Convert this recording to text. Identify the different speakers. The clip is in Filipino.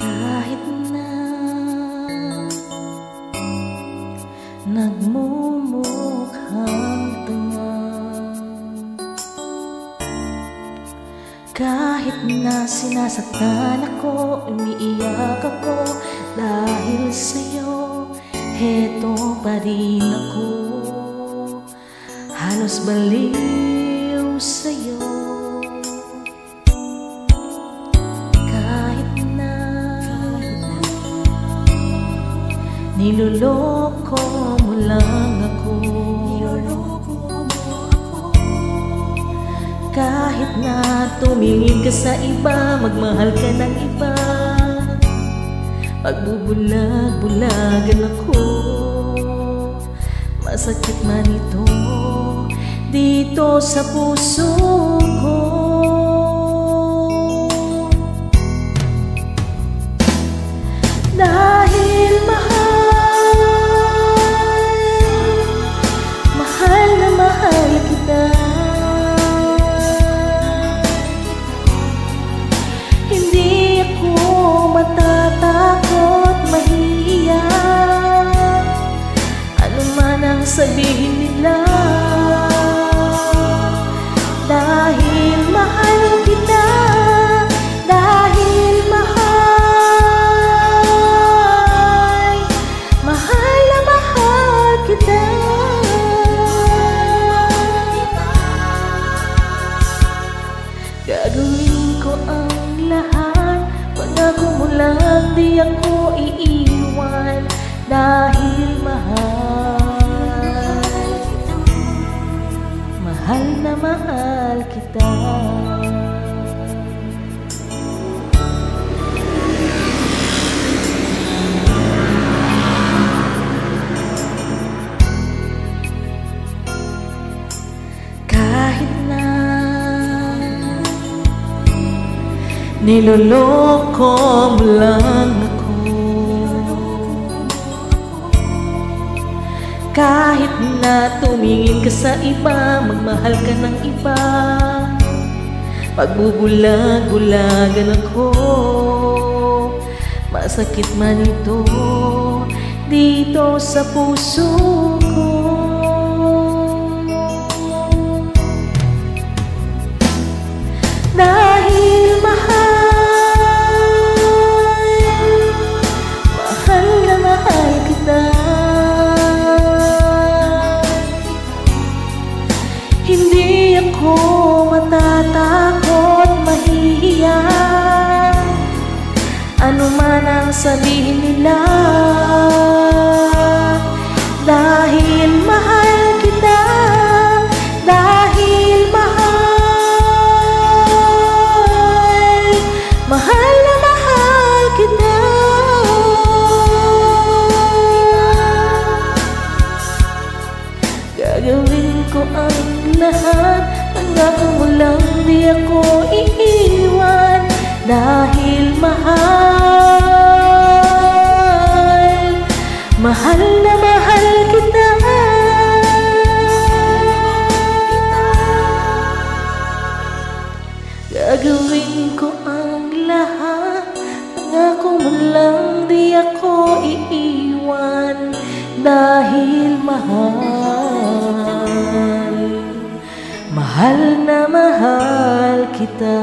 Speaker 1: Kahit na nagmumukhang tanga, kahit na sinasaktan ako, umiiyak ako dahil sa'yo, heto pa rin ako, halos baliw sa'yo. Kahit na niloloko mo lang ako, kahit na tumingin ka sa iba, magmahal ka ng iba, pagbubulag-bulagan ako, masakit man ito dito sa puso ko. Dahil mahal na mahal kita, hindi ako matatakot, mahihiya, ano man ang sabihin nila. Dahil mahal kita, dahil mahal na mahal kita. Gagawin ko ang lahat, pangako mo lang di ako iiwan. Dahil mahal na mahal kita. Kahit na niloloko mo lang ako, kahit na tumingin ka sa iba, magmahal ka ng iba, pagbubulag-bulagan ako, masakit man ito dito sa puso ko. Dahil mahal na mahal kita, hindi ako matatakot, mahihiya, ano man ang sabihin nila. Dahil mahal kita, dahil mahal na mahal kita. Gagawin ko ang lahat, pangako mo lang di ako iiwan. Dahil mahal na mahal kita. Gagawin ko ang lahat, pangako mo lang di ako iiwan. Dahil mahal na mahal kita.